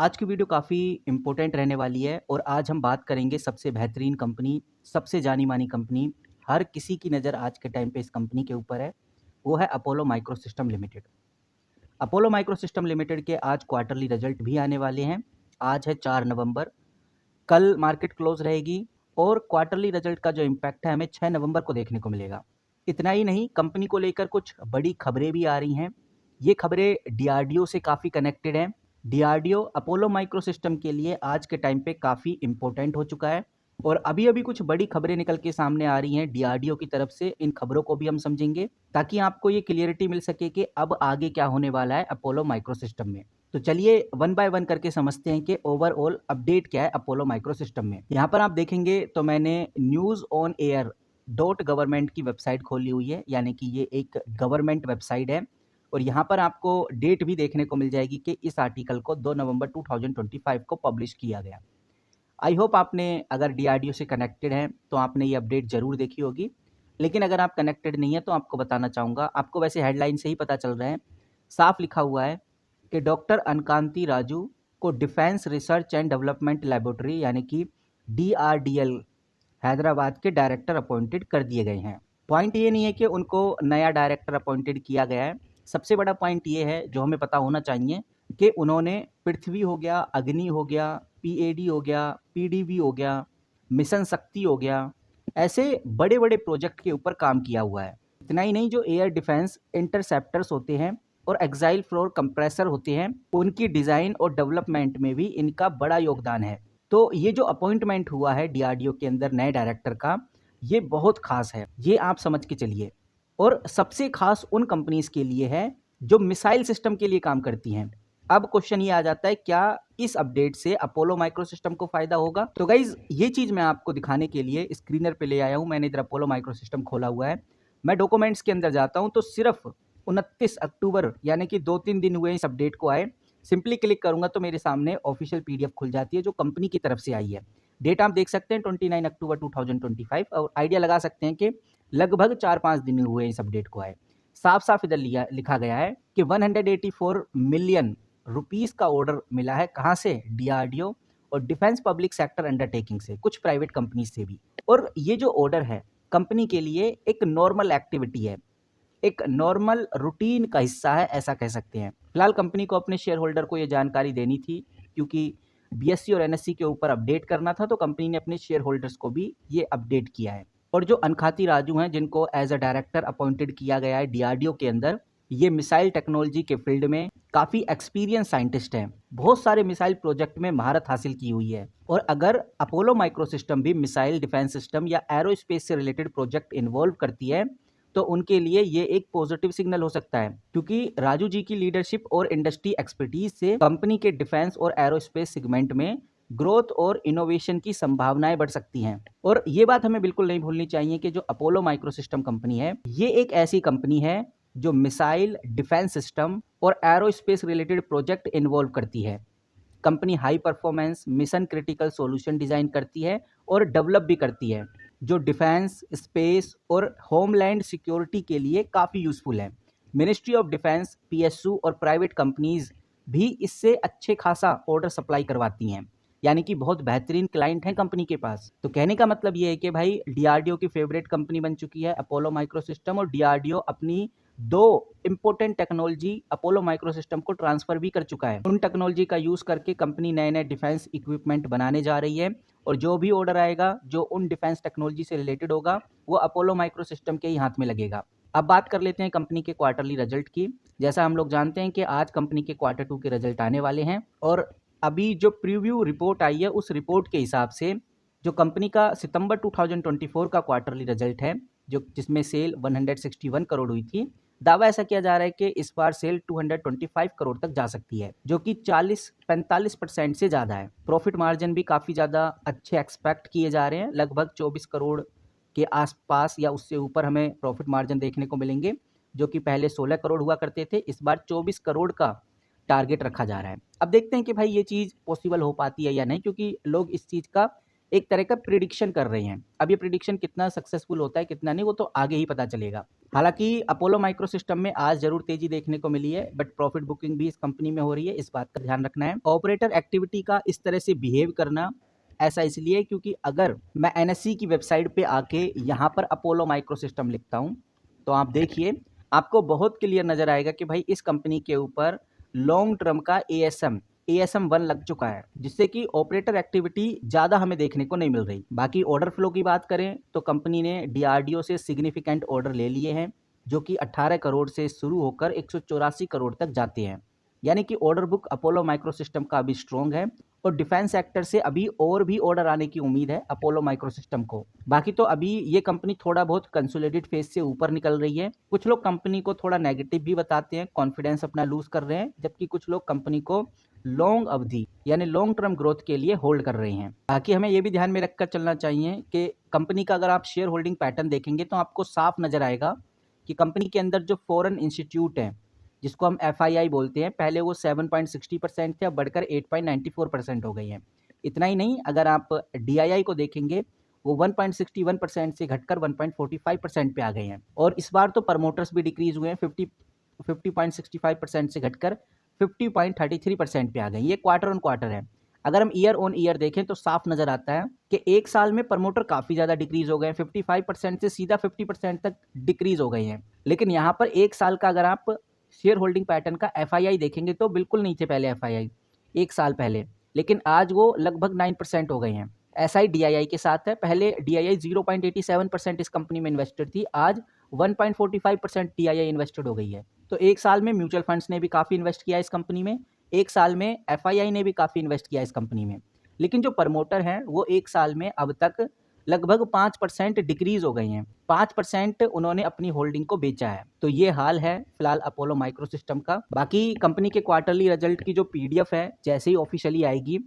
आज की वीडियो काफ़ी इम्पोर्टेंट रहने वाली है और आज हम बात करेंगे सबसे बेहतरीन कंपनी, सबसे जानी-मानी कंपनी, हर किसी की नज़र आज के टाइम पे इस कंपनी के ऊपर है, वो है Apollo micro system limited. Apollo micro system limited के आज क्वार्टरली रिजल्ट भी आने वाले हैं। आज है 4 नवंबर, कल मार्केट क्लोज़ रहेगी और क्वार्टरली रिजल्ट का जो इम्पैक्ट है हमें 6 नवंबर को देखने को मिलेगा। इतना ही नहीं, कंपनी को लेकर कुछ बड़ी खबरें भी आ रही हैं। ये खबरें डीआरडीओ से काफ़ी कनेक्टेड हैं। डीआरडीओ अपोलो माइक्रो सिस्टम के लिए आज के टाइम पे काफ़ी इम्पोर्टेंट हो चुका है और अभी-अभी कुछ बड़ी खबरें निकल के सामने आ रही हैं डीआरडीओ की तरफ से। इन खबरों को भी हम समझेंगे ताकि आपको ये क्लियरिटी मिल सके कि अब आगे क्या होने वाला है अपोलो माइक्रो सिस्टम में। तो चलिए वन बाय वन करके समझते हैं कि ओवरऑल अपडेट क्या है अपोलो माइक्रो सिस्टम में। यहाँ पर आप देखेंगे तो मैंने news on air dot government की वेबसाइट खोली हुई है, यानी कि ये एक गवर्नमेंट वेबसाइट है और यहाँ पर आपको डेट भी देखने को मिल जाएगी कि इस आर्टिकल को 2 नवंबर 2025 को पब्लिश किया गया। आई होप आपने अगर डीआरडीओ से कनेक्टेड हैं तो आपने ये अपडेट ज़रूर देखी होगी, लेकिन अगर आप कनेक्टेड नहीं है तो आपको बताना चाहूँगा। आपको वैसे हेडलाइन से ही पता चल रहा है, साफ लिखा हुआ है कि डॉक्टर अनकांति राजू को defence research and development laboratory यानी कि डीआरडीएल हैदराबाद के डायरेक्टर अपॉइंटेड कर दिए गए हैं। पॉइंट ये नहीं है कि उनको नया डायरेक्टर अपॉइंटेड किया गया है, सबसे बड़ा पॉइंट ये है जो हमें पता होना चाहिए कि उन्होंने पृथ्वी हो गया, अग्नि हो गया, पीएडी हो गया, पीडीवी हो गया, मिशन शक्ति हो गया, ऐसे बड़े बड़े प्रोजेक्ट के ऊपर काम किया हुआ है। इतना ही नहीं, जो एयर डिफेंस इंटरसेप्टर्स होते हैं और एक्साइल फ्लोर कंप्रेसर होते हैं, उनकी डिज़ाइन और डेवलपमेंट में भी इनका बड़ा योगदान है। तो ये जो अपॉइंटमेंट हुआ है डीआरडीओ के अंदर नए डायरेक्टर का, ये बहुत खास है, ये आप समझ के चलिए। और सबसे खास उन कंपनीज के लिए है जो मिसाइल सिस्टम के लिए काम करती हैं। अब क्वेश्चन ये आ जाता है, क्या इस अपडेट से अपोलो माइक्रो सिस्टम को फायदा होगा? तो गाइज ये चीज मैं आपको दिखाने के लिए स्क्रीनर पे ले आया हूं। मैंने इधर अपोलो माइक्रो सिस्टम खोला हुआ है। मैं डॉक्यूमेंट्स के अंदर जाता हूं तो सिर्फ 29 अक्टूबर यानी कि 2-3 दिन हुए इस अपडेट को आए। सिंपली क्लिक करूंगा तो मेरे सामने ऑफिशियल पीडीएफ खुल जाती है जो कंपनी की तरफ से आई है। डेट आप देख सकते हैं 29 अक्टूबर 2025 और आइडिया लगा सकते हैं कि लगभग 4-5 दिन हुए इस अपडेट को आए। साफ साफ इधर लिखा गया है कि 184 मिलियन रुपीस का ऑर्डर मिला है। कहाँ से? डीआरडीओ और डिफेंस पब्लिक सेक्टर अंडरटेकिंग से, कुछ प्राइवेट कंपनी से भी। और ये जो ऑर्डर है कंपनी के लिए एक नॉर्मल एक्टिविटी है, एक नॉर्मल रूटीन का हिस्सा है, ऐसा कह सकते हैं। फिलहाल कंपनी को अपने शेयर होल्डर को ये जानकारी देनी थी क्योंकि बीएससी और एनएससी के ऊपर अपडेट करना था, तो कंपनी ने अपने शेयर होल्डर्स को भी ये अपडेट किया है। और जो अनखाती राजू हैं जिनको एज अ डायरेक्टर अपॉइंटेड किया गया है डीआरडीओ के अंदर, ये मिसाइल टेक्नोलॉजी के फील्ड में काफ़ी एक्सपीरियंस साइंटिस्ट हैं, बहुत सारे मिसाइल प्रोजेक्ट में महारत हासिल की हुई है। और अगर अपोलो माइक्रो सिस्टम भी मिसाइल डिफेंस सिस्टम या एरोस्पेस से रिलेटेड प्रोजेक्ट इन्वॉल्व करती है तो उनके लिए ये एक पॉजिटिव सिग्नल हो सकता है, क्योंकि राजू जी की लीडरशिप और इंडस्ट्री एक्सपर्टीज से कंपनी के डिफेंस और एरोस्पेस सेगमेंट में ग्रोथ और इनोवेशन की संभावनाएं बढ़ सकती हैं। और ये बात हमें बिल्कुल नहीं भूलनी चाहिए कि जो अपोलो माइक्रो सिस्टम कंपनी है, ये एक ऐसी कंपनी है जो मिसाइल डिफेंस सिस्टम और एरोस्पेस रिलेटेड प्रोजेक्ट इन्वॉल्व करती है। Company high performance mission critical solution design करती है और डेवलप भी करती है, जो डिफेंस, स्पेस और होमलैंड सिक्योरिटी के लिए काफ़ी यूज़फुल है। मिनिस्ट्री ऑफ डिफेंस, पीएसयू और प्राइवेट कंपनीज भी इससे अच्छे खासा ऑर्डर सप्लाई करवाती हैं, यानी कि बहुत बेहतरीन क्लाइंट हैं कंपनी के पास। तो कहने का मतलब ये है कि भाई डीआरडीओ की फेवरेट कंपनी बन चुकी है अपोलो माइक्रो सिस्टम, और डीआरडीओ अपनी 2 important technology Apollo micro system को ट्रांसफर भी कर चुका है। उन टेक्नोलॉजी का यूज़ करके कंपनी नए नए डिफेंस इक्विपमेंट बनाने जा रही है और जो भी ऑर्डर आएगा जो उन डिफेंस टेक्नोलॉजी से रिलेटेड होगा वो अपोलो माइक्रो सिस्टम के ही हाथ में लगेगा। अब बात कर लेते हैं कंपनी के क्वार्टरली रिजल्ट की। जैसा हम लोग जानते हैं कि आज कंपनी के Q2 के रिजल्ट आने वाले हैं और अभी जो प्रीव्यू रिपोर्ट आई है उस रिपोर्ट के हिसाब से जो कंपनी का सितंबर 2024 का क्वार्टरली रिजल्ट है, जो जिसमें सेल 161 करोड़ हुई थी, दावा ऐसा किया जा रहा है कि इस बार सेल 225 करोड़ तक जा सकती है, जो कि 40-45% से ज़्यादा है। प्रॉफिट मार्जिन भी काफ़ी ज़्यादा अच्छे एक्सपेक्ट किए जा रहे हैं, लगभग 24 करोड़ के आसपास या उससे ऊपर हमें प्रॉफिट मार्जिन देखने को मिलेंगे, जो कि पहले 16 करोड़ हुआ करते थे, इस बार 24 करोड़ का टारगेट रखा जा रहा है। अब देखते हैं कि भाई ये चीज़ पॉसिबल हो पाती है या नहीं, क्योंकि लोग इस चीज़ का एक तरह का प्रिडिक्शन कर रहे हैं। अब ये प्रिडिक्शन कितना सक्सेसफुल होता है कितना नहीं वो तो आगे ही पता चलेगा। हालांकि अपोलो माइक्रो सिस्टम में आज जरूर तेजी देखने को मिली है, बट प्रॉफिट बुकिंग भी इस कंपनी में हो रही है, इस बात का ध्यान रखना है। ऑपरेटर एक्टिविटी का इस तरह से बिहेव करना ऐसा इसलिए क्योंकि अगर मैं एनएससी की वेबसाइट पे आके यहाँ पर अपोलो माइक्रो सिस्टम लिखता हूँ तो आप देखिए आपको बहुत क्लियर नजर आएगा कि भाई इस कंपनी के ऊपर लॉन्ग टर्म का एएसएम 1 लग चुका है, जिससे कि ऑपरेटर एक्टिविटी ज़्यादा हमें देखने को नहीं मिल रही। बाकी ऑर्डर फ्लो की बात करें तो कंपनी ने डीआरडीओ से सिग्निफिकेंट ऑर्डर ले लिए हैं, जो कि 18 करोड़ से शुरू होकर 184 करोड़ तक जाते हैं। यानी कि order book Apollo micro system का अभी स्ट्रॉन्ग है और डिफेंस सेक्टर से अभी और भी ऑर्डर आने की उम्मीद है अपोलो माइक्रो सिस्टम को। बाकी तो अभी ये कंपनी थोड़ा बहुत कंसोलिडेट फेज से ऊपर निकल रही है। कुछ लोग कंपनी को थोड़ा नेगेटिव भी बताते हैं, कॉन्फिडेंस अपना लूज कर रहे हैं, जबकि कुछ लोग कंपनी को लॉन्ग अवधि यानी लॉन्ग टर्म ग्रोथ के लिए होल्ड कर रहे हैं। बाकी हमें यह भी ध्यान में रखकर चलना चाहिए कि कंपनी का अगर आप शेयर होल्डिंग पैटर्न देखेंगे तो आपको साफ नजर आएगा कि कंपनी के अंदर जो फॉरेन इंस्टीट्यूट है जिसको हम एफआईआई बोलते हैं, पहले वो 7.60% थे, अब बढ़कर 8.94% हो गई हैं। इतना ही नहीं, अगर आप डीआईआई को देखेंगे वो 1.61% से घटकर 1.45% पे आ गए हैं। और इस बार तो प्रमोटर्स भी डिक्रीज हुए हैं, 50.65% से घटकर 50.33% पे आ गए। ये क्वार्टर ऑन क्वार्टर है। अगर हम ईयर ऑन ईयर देखें तो साफ नजर आता है कि एक साल में प्रमोटर काफी ज्यादा डिक्रीज हो गए हैं, 55% से सीधा 50% तक डिक्रीज हो गए हैं। लेकिन यहाँ पर एक साल का अगर आप शेयर होल्डिंग पैटर्न का एफआईआई देखेंगे तो बिल्कुल नहीं थे पहले एफआईआई एक साल पहले, लेकिन आज वो लगभग 9% हो गए हैं। ऐसा ही डीआईआई के साथ है, पहले डीआईआई 0.87% इस कंपनी में इन्वेस्टेड थी, आज 1.45% डीआईआई इन्वेस्टेड हो गई है। तो एक साल में म्यूचुअल फंड्स ने भी काफ़ी इन्वेस्ट किया इस कंपनी में, एक साल में एफआईआई ने भी काफ़ी इन्वेस्ट किया इस कंपनी में। लेकिन जो प्रमोटर हैं वो एक साल में अब तक लगभग 5% डिक्रीज हो गई हैं, 5% उन्होंने अपनी होल्डिंग को बेचा है। तो ये हाल है फिलहाल अपोलो माइक्रो सिस्टम का। बाकी कंपनी के क्वार्टरली रिजल्ट की जो पीडीएफ है जैसे ही ऑफिशियली आएगी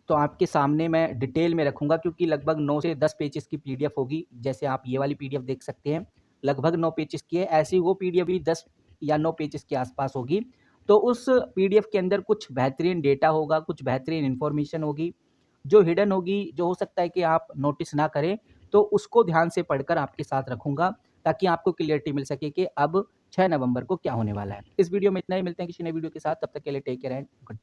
तो आपके सामने मैं डिटेल में रखूंगा, क्योंकि लगभग 9 से 10 पेजेस की पीडीएफ होगी। जैसे आप ये वाली पीडीएफ देख सकते हैं लगभग 9 पेजेस की है, ऐसी वो पीडीएफ भी 10 या 9 पेजेस के आसपास होगी। तो उस पीडीएफ के अंदर कुछ बेहतरीन डेटा होगा, कुछ बेहतरीन इंफॉर्मेशन होगी जो हिडन होगी, जो हो सकता है कि आप नोटिस ना करें, तो उसको ध्यान से पढ़कर आपके साथ रखूंगा ताकि आपको क्लियरिटी मिल सके कि अब 6 नवंबर को क्या होने वाला है। इस वीडियो में इतना ही, मिलते हैं किसी नए वीडियो के साथ, तब तक के लिए take care and good bye.